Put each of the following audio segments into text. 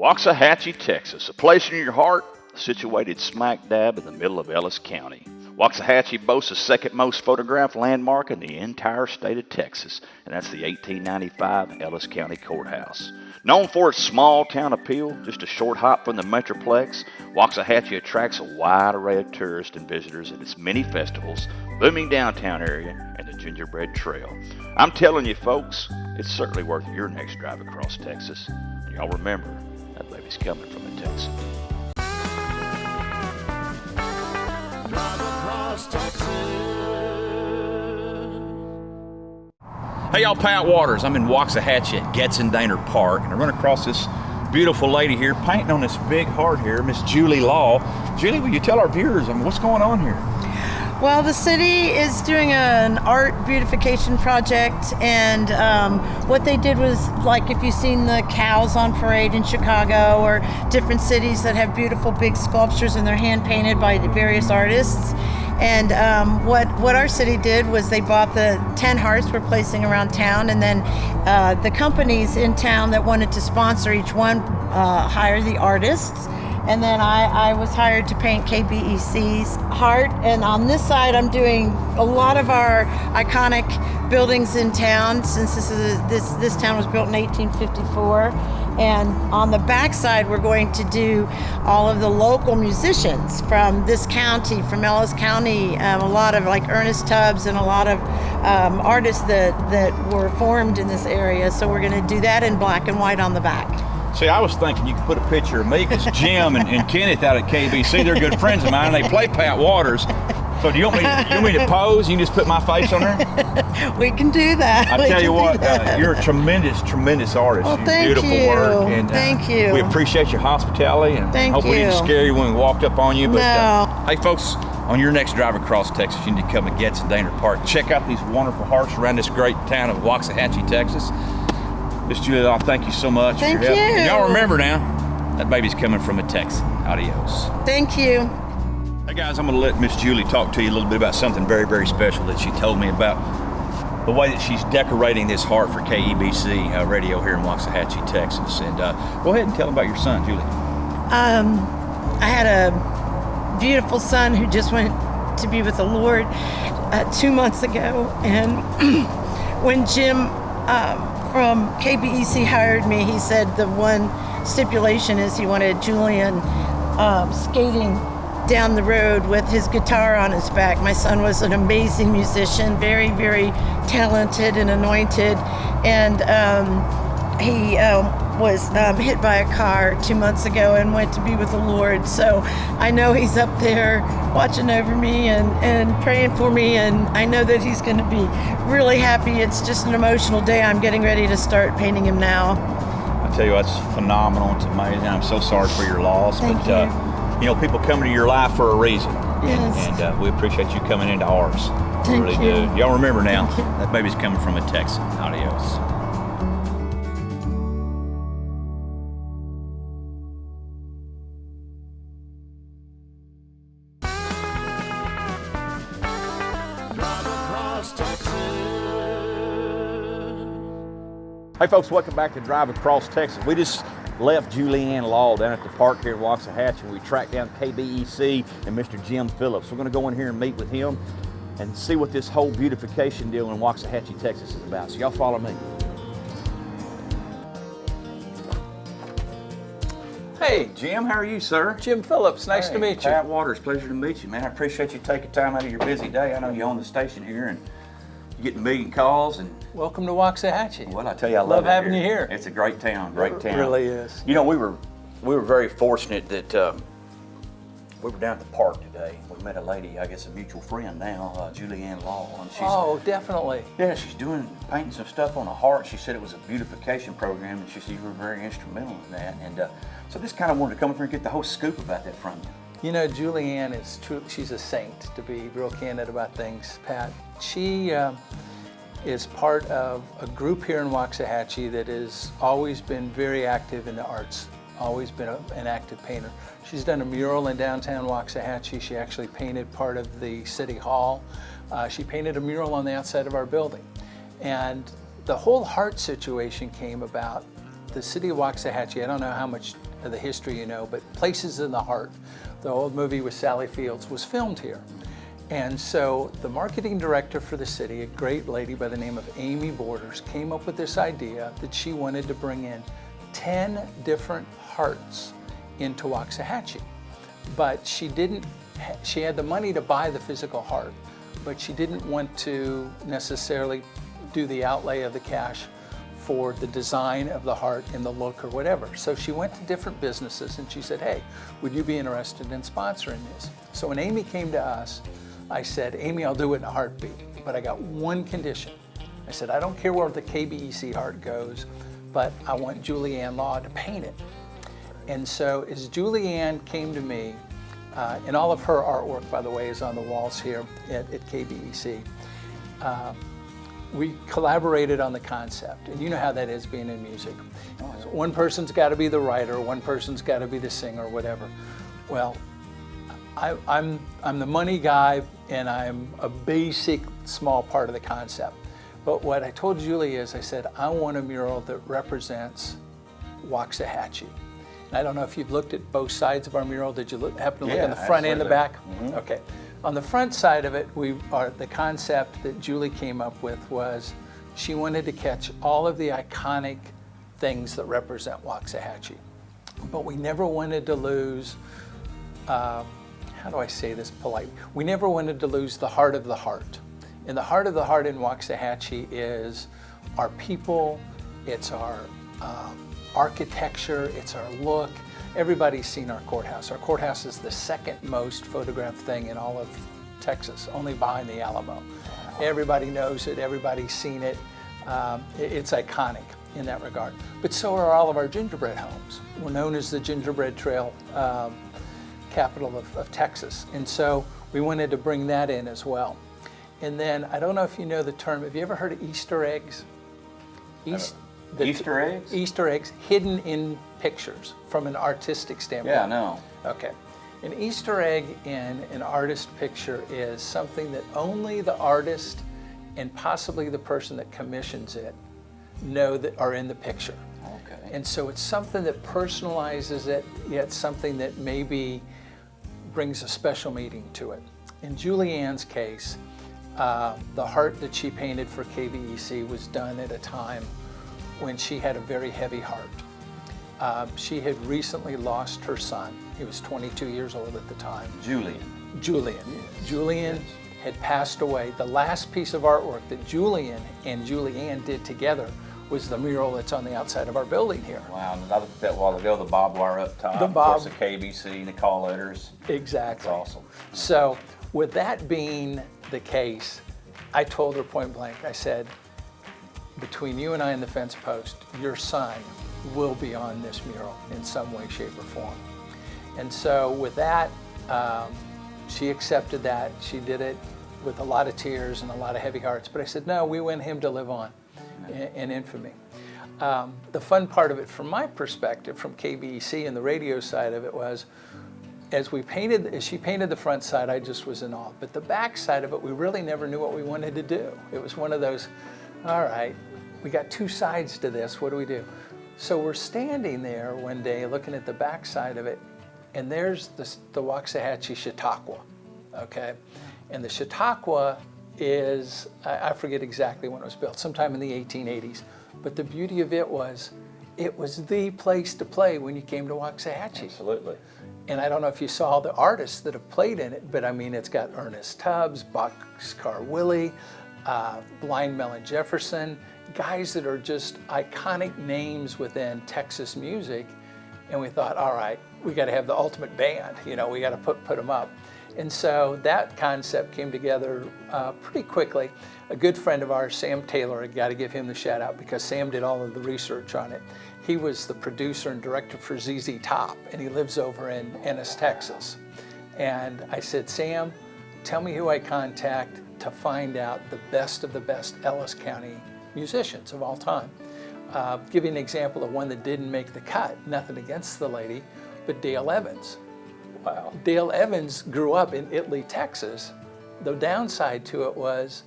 Waxahachie, Texas, a place in your heart, situated smack dab in the middle of Ellis County. Waxahachie boasts the second most photographed landmark in the entire state of Texas, and that's the 1895 Ellis County Courthouse. Known for its small town appeal, just a short hop from the Metroplex, Waxahachie attracts a wide array of tourists and visitors at its many festivals, booming downtown area, and the Gingerbread Trail. I'm telling you folks, it's certainly worth your next drive across Texas. And y'all remember, that baby's coming from a Texan. Hey y'all, Pat Waters. I'm in Waxahachie at Getzendaner Park, and I run across this beautiful lady here painting on this big heart here, Miss Julie Law. Julie, will you tell our viewers what's going on here? Well, the city is doing an art beautification project, and what they did was, like if you've seen the cows on parade in Chicago or different cities that have beautiful big sculptures and they're hand painted by the various artists. And what our city did was they bought the 10 hearts we're placing around town, and then the companies in town that wanted to sponsor each one hire the artists. And then I was hired to paint KBEC's heart. And on this side, I'm doing a lot of our iconic buildings in town, since this town was built in 1854. And on the back side, we're going to do all of the local musicians from this county, from Ellis County, a lot of like Ernest Tubbs and a lot of artists that were formed in this area. So we're going to do that in black and white on the back. See, I was thinking you could put a picture of me, because Jim and Kenneth out at KBEC, they're good friends of mine, and they play Pat Waters. So do you want me to pose? You can just put my face on there? We can do that. I tell you what, you're a tremendous artist. Well, thank beautiful you. work. And, thank you. We appreciate your hospitality, and hope we didn't scare you when we walked up on you. But no. Hey, folks, on your next drive across Texas, you need to come to Getzendaner Park. Check out these wonderful hearts around this great town of Waxahachie, Texas. Miss Julian, thank you so much Thank for your help. you. And y'all remember now, that baby's coming from a Texan. Adios. Thank you. Hey guys, I'm going to let Miss Julie talk to you a little bit about something very, very special that she told me about, the way that she's decorating this heart for KBEC radio here in Waxahachie, Texas. And go ahead and tell them about your son, Julie. I had a beautiful son who just went to be with the Lord 2 months ago, and when Jim from KBEC hired me, he said the one stipulation is he wanted Julian skating down the road with his guitar on his back. My son was an amazing musician, very, very talented and anointed, and he was hit by a car 2 months ago and went to be with the Lord. So I know he's up there watching over me and praying for me, and I know that he's going to be really happy. It's just an emotional day. I'm getting ready to start painting him now. I tell you, that's phenomenal. It's amazing. I'm so sorry for your loss. Thank you know, people come into your life for a reason. Yes. And we appreciate you coming into ours. We Thank really you. do. Y'all remember now, that baby's coming from a Texan. Adios. Hey folks, welcome back to Drive Across Texas. We just left Julian Law down at the park here in Waxahachie, and we tracked down KBEC and Mr. Jim Phillips. We're going to go in here and meet with him and see what this whole beautification deal in Waxahachie, Texas is about. So y'all follow me. Hey Jim, how are you, sir? Jim Phillips, nice to meet you. Pat Waters, pleasure to meet you, man. I appreciate you taking time out of your busy day. I know you own the station here, and you get a million calls. And welcome to Waxahachie. well, I tell you, I love it having you here. It's a great town, great town. It really is. You know, we were very fortunate that we were down at the park today. We met a lady, I guess a mutual friend now, Julian Law, and she's definitely. yeah, she's painting some stuff on a heart. She said it was a beautification program, and she said you were very instrumental in that. And so just kind of wanted to come up here and get the whole scoop about that from you. You know, Julianne is true. She's a saint, to be real candid about things, Pat. She is part of a group here in Waxahachie that has always been very active in the arts, always been an active painter. She's done a mural in downtown Waxahachie. She actually painted part of the city hall. She painted a mural on the outside of our building. And the whole heart situation came about. The city of Waxahachie, I don't know how much of the history you know, but Places in the Heart, the old movie with Sally Fields, was filmed here. And so the marketing director for the city, a great lady by the name of Amy Borders, came up with this idea that she wanted to bring in 10 different hearts into Waxahachie. But she had the money to buy the physical heart, but she didn't want to necessarily do the outlay of the cash for the design of the heart and the look or whatever. So she went to different businesses and she said, hey, would you be interested in sponsoring this? So when Amy came to us, I said, Amy, I'll do it in a heartbeat, but I got one condition. I said, I don't care where the KBEC heart goes, but I want Julian Law to paint it. And so as Julianne came to me, and all of her artwork, by the way, is on the walls here at KBEC, we collaborated on the concept. And you know how that is being in music. So one person's got to be the writer, one person's got to be the singer, whatever. Well, I'm the money guy, and I'm a basic small part of the concept. But what I told Julie is, I said, I want a mural that represents Waxahachie. And I don't know if you've looked at both sides of our mural. Did you happen to look on the front and the back? Mm-hmm. Okay. On the front side of it, the concept that Julie came up with was she wanted to catch all of the iconic things that represent Waxahachie. But we never wanted to lose, how do I say this politely? We never wanted to lose the heart of the heart. And the heart of the heart in Waxahachie is our people, it's our architecture, it's our look. Everybody's seen our courthouse. Our courthouse is the second most photographed thing in all of Texas, only behind the Alamo. Everybody knows it, everybody's seen it. It's iconic in that regard. But so are all of our gingerbread homes. We're known as the Gingerbread Trail capital of Texas. And so we wanted to bring that in as well. And then, I don't know if you know the term, have you ever heard of Easter eggs? Easter eggs? Easter eggs hidden in pictures from an artistic standpoint. Yeah, I know. Okay. An Easter egg in an artist picture is something that only the artist and possibly the person that commissions it know that are in the picture. Okay. And so it's something that personalizes it, yet something that maybe brings a special meaning to it. In Julianne's case, the heart that she painted for KBEC was done at a time when she had a very heavy heart. She had recently lost her son. He was 22 years old at the time. Julian. Yes. Julian had passed away. The last piece of artwork that Julian and Julianne did together was the mural that's on the outside of our building here. Wow, and I looked at that a while ago, the barbed wire up top, the of course, the KBC and the call letters. Exactly. That's awesome. So with that being the case, I told her point blank, I said, between you and I and the fence post, your son will be on this mural in some way, shape, or form. And so with that, she accepted that. She did it with a lot of tears and a lot of heavy hearts. But I said, no, we want him to live on in infamy. The fun part of it from my perspective, from KBEC and the radio side of it was, as she painted the front side, I just was in awe. But the back side of it, we really never knew what we wanted to do. It was one of those, all right, we got two sides to this, what do we do? So we're standing there one day looking at the back side of it, and there's the Waxahachie Chautauqua, okay? And the Chautauqua is, I forget exactly when it was built, sometime in the 1880s. But the beauty of it was the place to play when you came to Waxahachie. Absolutely. And I don't know if you saw the artists that have played in it, but I mean, it's got Ernest Tubbs, Boxcar Willie, Blind Melon Jefferson, guys that are just iconic names within Texas music. And we thought, all right, we got to have the ultimate band, we got to put them up. And so that concept came together pretty quickly. A good friend of ours, Sam Taylor, I got to give him the shout out because Sam did all of the research on it. He was the producer and director for ZZ Top, and he lives over in Ennis, Texas. And I said, Sam, tell me who I contact to find out the best of the best Ellis County musicians of all time. Give you an example of one that didn't make the cut, nothing against the lady, but Dale Evans. Wow. Dale Evans grew up in Italy, Texas. The downside to it was,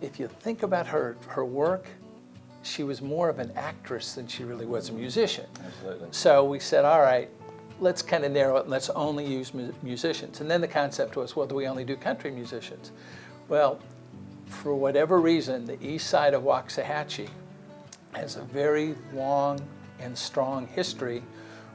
if you think about her work, she was more of an actress than she really was a musician. Absolutely. So we said, all right, let's kind of narrow it and let's only use musicians. And then the concept was, well, do we only do country musicians? Well, for whatever reason, the east side of Waxahachie has a very long and strong history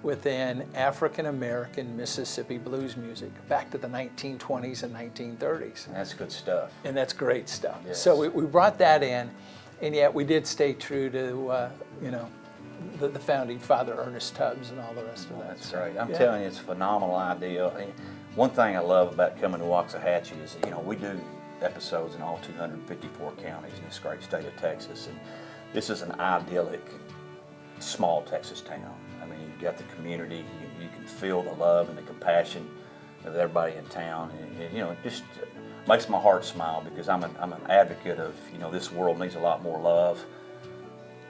within African-American Mississippi blues music, back to the 1920s and 1930s. That's good stuff. And that's great stuff. Yes. So we brought that in, and yet we did stay true to, you know, the founding father, Ernest Tubbs, and all the rest of that. That's great. I'm Yeah. telling you, it's a phenomenal idea. And one thing I love about coming to Waxahachie is, you know, we do episodes in all 254 counties in this great state of Texas, and this is an idyllic, small Texas town. I mean, you've got the community, you can feel the love and the compassion of everybody in town, and you know, it just makes my heart smile because I'm an advocate of, you know, this world needs a lot more love,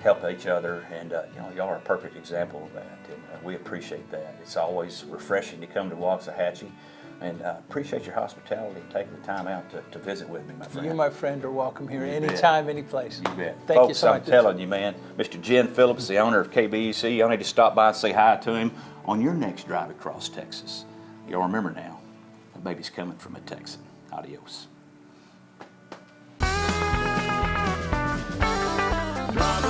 help each other, and you know, y'all are a perfect example of that, and we appreciate that. It's always refreshing to come to Waxahachie, and appreciate your hospitality and taking the time out to visit with me, my friend. You, my friend, are welcome here You bet. anytime, any place. You bet. Thank Folks, you so I'm much. telling you, man, Mr. Jen Phillips, the owner of KBEC, y'all need to stop by and say hi to him on your next drive across Texas. Y'all remember now, the baby's coming from a Texan. Adios. Drive